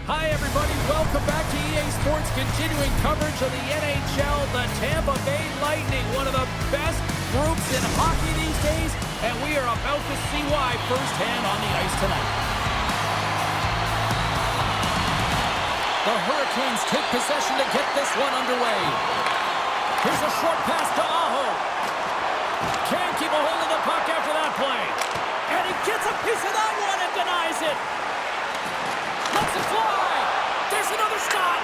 Hi, everybody. Welcome back to EA Sports, continuing coverage of the NHL. The Tampa Bay Lightning, one of the best groups in hockey these days, and we are about to see why firsthand on the ice tonight. The Hurricanes take possession to get this one underway. Here's a short pass to Aho. Can't keep a hold of the puck after that play. And he gets a piece of that one and denies it. Lets it fly. There's another stop.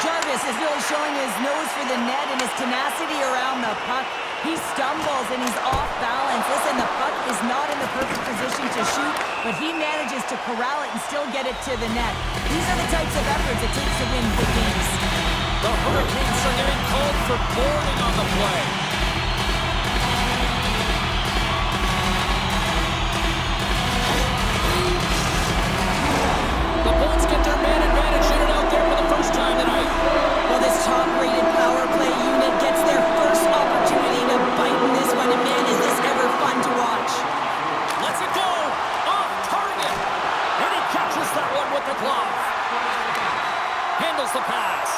Jarvis is really showing his nose for the net and his tenacity around the puck. He stumbles and he's off balance. Listen, the puck is not in the perfect position to shoot, but he manages to corral it and still get it to the net. These are the types of efforts it takes to win big games. The Hurricanes are getting called for boarding on the play. The Bolts get their man advantage unit out there for the first time tonight. Well, this top-rated power play unit gets their first opportunity to bite in this one, and man, is this ever fun to watch. Lets it go. Off target. And he catches that one with the glove. Handles the pass.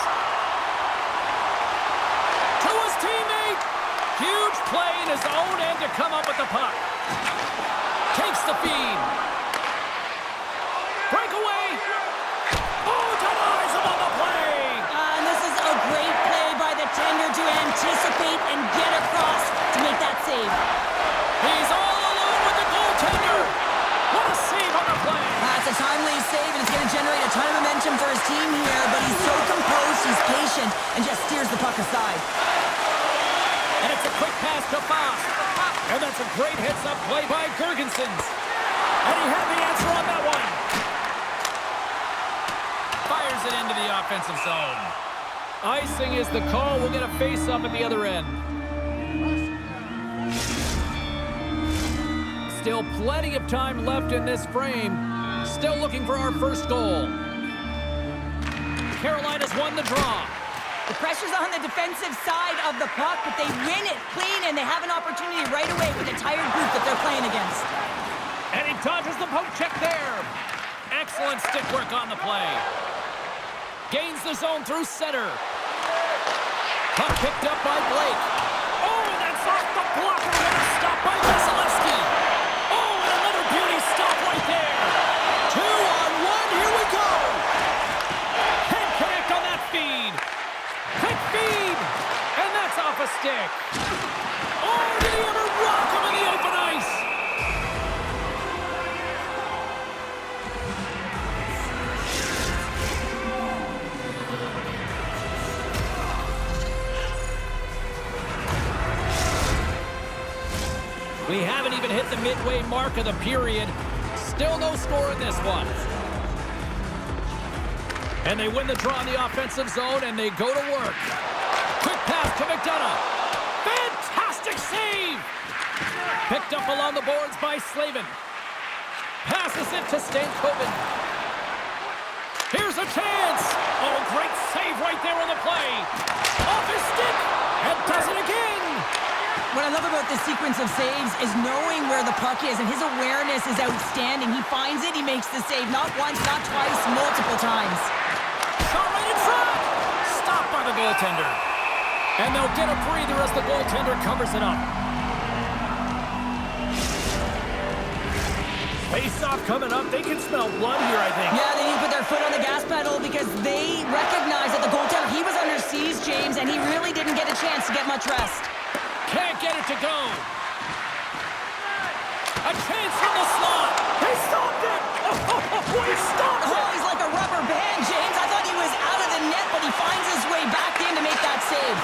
To his teammate. Huge play in his own end to come up with the puck. Takes the feed. Breakaway. Oh, denies him on the play. And this is a great play by the tender to anticipate and get across to make that save. He's all alone with the goaltender. What a save on the play. That's a timely save, and it's going to generate a ton of momentum for his team here, but he's so composed, he's patient, and just steers the puck aside. And it's a quick pass to Foss. And that's a great heads-up play by Girgensons. And he had the answer on that one. Fires it into the offensive zone. Icing is the call. We'll get a face-up at the other end. Still plenty of time left in this frame. Still looking for our first goal. Carolina's won the draw. The pressure's on the defensive side of the puck, but they win it clean, and they have an opportunity right away with a tired group that they're playing against. And he dodges the poke check there. Excellent stick work on the play. Gains the zone through center. Puck picked up by Blake. Oh, and that's off the blocker. And a stop by Vasilevsky. Oh, and another beauty stop right there. 2-on-1. Here we go. Head connect on that feed. Quick feed. And that's off a stick. Oh, did he ever rock him in the open ice? We haven't even hit the midway mark of the period. Still no score in this one. And they win the draw in the offensive zone, and they go to work. Quick pass to McDonough. Fantastic save! Picked up along the boards by Slavin. Passes it to Stankoven. Here's a chance! Oh, great save right there on the play. Off his stick, and does it again! What I love about this sequence of saves is knowing where the puck is, and his awareness is outstanding. He finds it, he makes the save. Not once, not twice, multiple times. Shot right in front! Stopped by the goaltender. And they'll get a breather as the goaltender covers it up. Face-off coming up. They can smell blood here, I think. Yeah, they need to put their foot on the gas pedal because they recognize that the goaltender, he was under siege, James, and he really didn't get a chance to get much rest. Can't get it to go. A chance from the slot. He stopped it. He stopped it. Oh, he's like a rubber band, James. I thought he was out of the net, but he finds his way back in to make that save.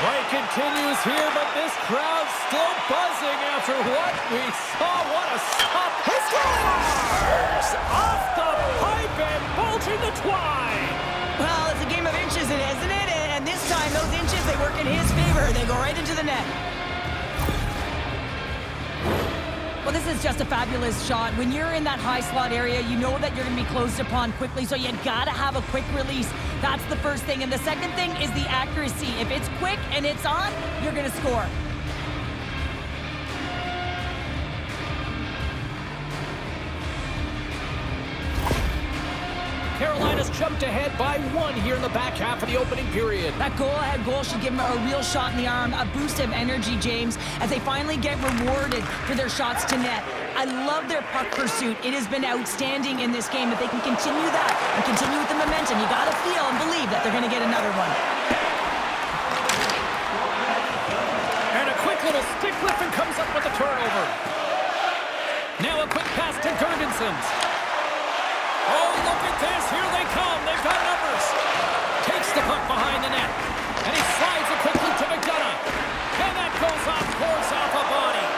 Play continues here, but this crowd still buzzing after what we saw. What a stop. He scores! Off the pipe and bulging the twine. Well, it's a game of inches, isn't it? And this time, those inches, they work in his favor. They go right into the net. Well, this is just a fabulous shot. When you're in that high slot area, you know that you're going to be closed upon quickly, so you got to have a quick release. That's the first thing. And the second thing is the accuracy. If it's quick and it's on, you're going to score. Carolina jumped ahead by 1 here in the back half of the opening period. That goal-ahead goal should give them a real shot in the arm, a boost of energy, James, as they finally get rewarded for their shots to net. I love their puck pursuit. It has been outstanding in this game. If they can continue that and continue with the momentum, you got to feel and believe that they're going to get another one. And a quick little stick lift and comes up with a turnover. Now a quick pass to Gergensons. Oh, look at this. Here they come. They've got numbers. Takes the puck behind the net. And he slides it quickly to McDonough. And that goes off course off a body.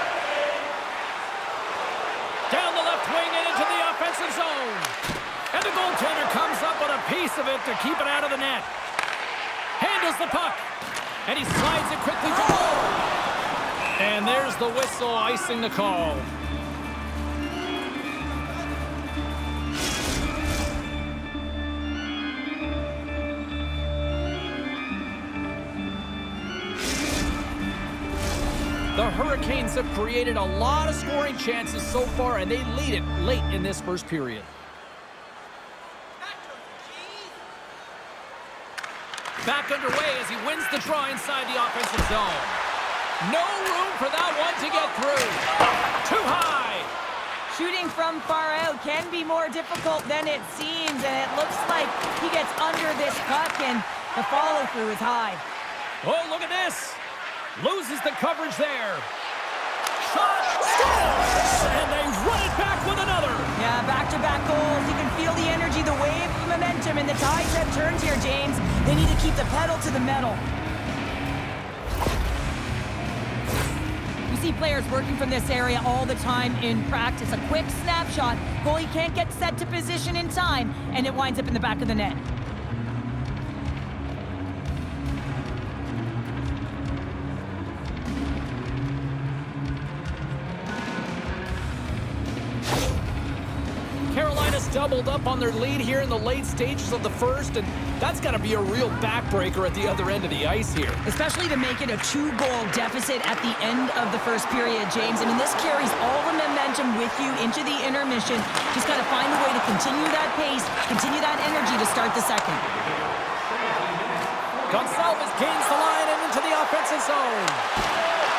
Down the left wing and into the offensive zone. And the goaltender comes up with a piece of it to keep it out of the net. Handles the puck. And he slides it quickly to goal. And there's the whistle icing the call. The Hurricanes have created a lot of scoring chances so far, and they lead it late in this first period. Back underway as he wins the draw inside the offensive zone. No room for that one to get through. Too high. Shooting from far out can be more difficult than it seems, and it looks like he gets under this puck, and the follow-through is high. Oh, look at this. Loses the coverage there. Shot, scores! And they run it back with another. Yeah, back-to-back goals. You can feel the energy, the wave of momentum, and the tides have turned here, James. They need to keep the pedal to the metal. We see players working from this area all the time in practice. A quick snapshot. Goalie can't get set to position in time, and it winds up in the back of the net. Carolina's doubled up on their lead here in the late stages of the first, and that's got to be a real backbreaker at the other end of the ice here. Especially to make it a 2-goal deficit at the end of the first period, James. I mean, this carries all the momentum with you into the intermission. Just got to find a way to continue that pace, continue that energy to start the second. Gonçalves gains the line and into the offensive zone.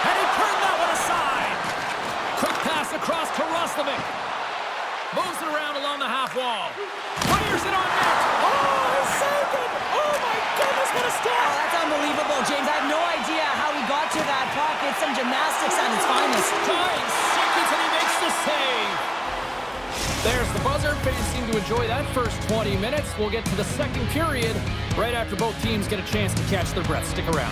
And he turned that one aside. Quick pass across to Roslovic. Moves it around along the half wall. Fires it on net. Oh, he saved it. Oh, my goodness, what a stop. Oh, that's unbelievable, James. I have no idea how he got to that puck. It's some gymnastics at its finest. Tying seconds, and he makes the save. There's the buzzer. Fans seem to enjoy that first 20 minutes. We'll get to the second period right after both teams get a chance to catch their breath. Stick around.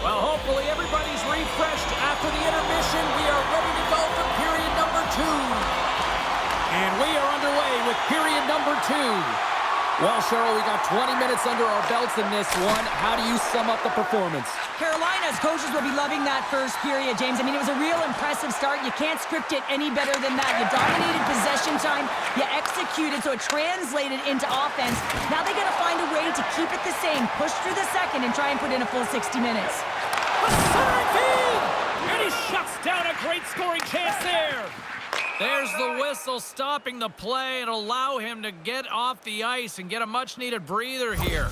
Well, hopefully everybody's refreshed after the intermission. We are ready to go for period number 2. And we are underway with period number 2. Well, Cheryl, we got 20 minutes under our belts in this one. How do you sum up the performance? Carolina's coaches will be loving that first period, James. I mean, it was a real impressive start. You can't script it any better than that. You dominated possession time. You executed, so it translated into offense. Now they got to find a way to keep it the same, push through the second, and try and put in a full 60 minutes. A centering feed! And he shuts down a great scoring chance there. There's the whistle stopping the play and allow him to get off the ice and get a much-needed breather here.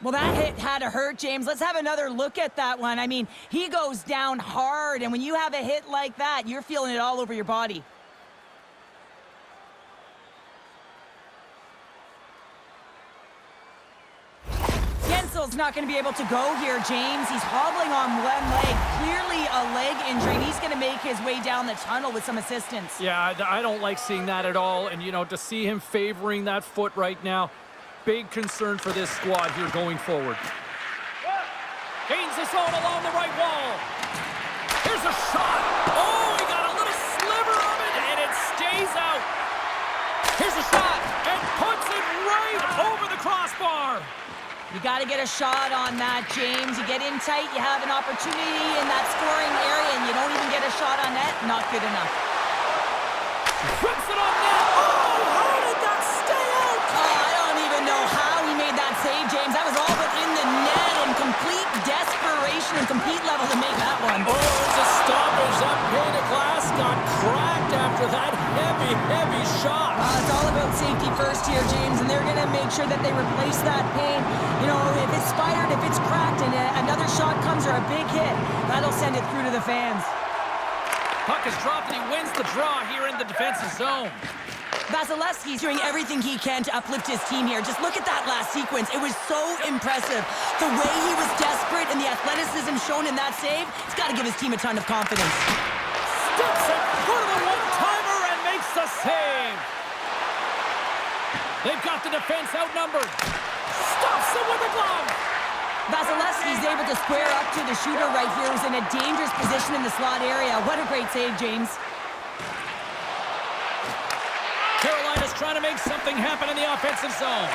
Well, that hit had to hurt, James. Let's have another look at that one. I mean, he goes down hard, and when you have a hit like that, you're feeling it all over your body. Gensel's not going to be able to go here, James. He's hobbling on one leg, clearly a leg injury, and he's going to make his way down the tunnel with some assistance. Yeah, I don't like seeing that at all, and, you know, to see him favoring that foot right now, big concern for this squad here going forward. Gains the the zone along the right wall. Here's a shot. Oh, he got a little sliver of it, and it stays out. Here's a shot, and puts it right over the crossbar. You got to get a shot on that, James. You get in tight, you have an opportunity in that scoring area, and you don't even get a shot on net. Not good enough. Puts it on net. Oh, how did that stay out? Oh, I don't even know how he made that save, James. That was all but in the net in complete desperation and complete level to make that one. Oh, it's a stoppage. That pane of glass got cracked after that heavy, heavy shot. It's all about safety first here, James, and they're going to make sure that they replace that pane. You know, if it's fired, if it's cracked, and another shot comes or a big hit, that'll send it through to the fans. Puck is dropped and he wins the draw here in the defensive zone. Vasilevsky's doing everything he can to uplift his team here. Just look at that last sequence. It was so impressive. The way he was desperate and the athleticism shown in that save, it's got to give his team a ton of confidence. Steps it for the one-timer and makes the save. They've got the defense outnumbered. Stops it with a glove. Vasilevsky's able to square up to the shooter right here, who's in a dangerous position in the slot area. What a great save, James. Carolina's trying to make something happen in the offensive zone.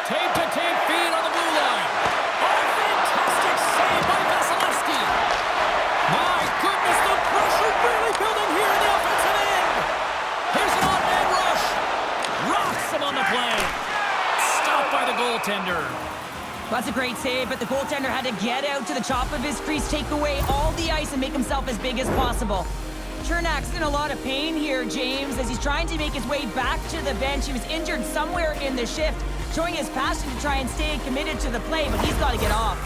Tape-to-tape feed on the blue line. Oh, fantastic save by Vasilevsky. My goodness, the pressure really building here in the offensive end. Here's an on-man rush. Rocks him on the play. Stopped by the goaltender. That's a great save, but the goaltender had to get out to the top of his crease, take away all the ice, and make himself as big as possible. Chernak's in a lot of pain here, James, as he's trying to make his way back to the bench. He was injured somewhere in the shift, showing his passion to try and stay committed to the play, but he's got to get off.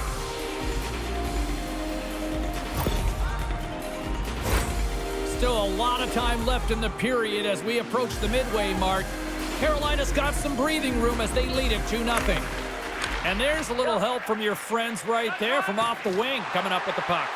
Still a lot of time left in the period as we approach the midway mark. Carolina's got some breathing room as they lead it 2-0. And there's a little help from your friends right there from off the wing coming up with the puck.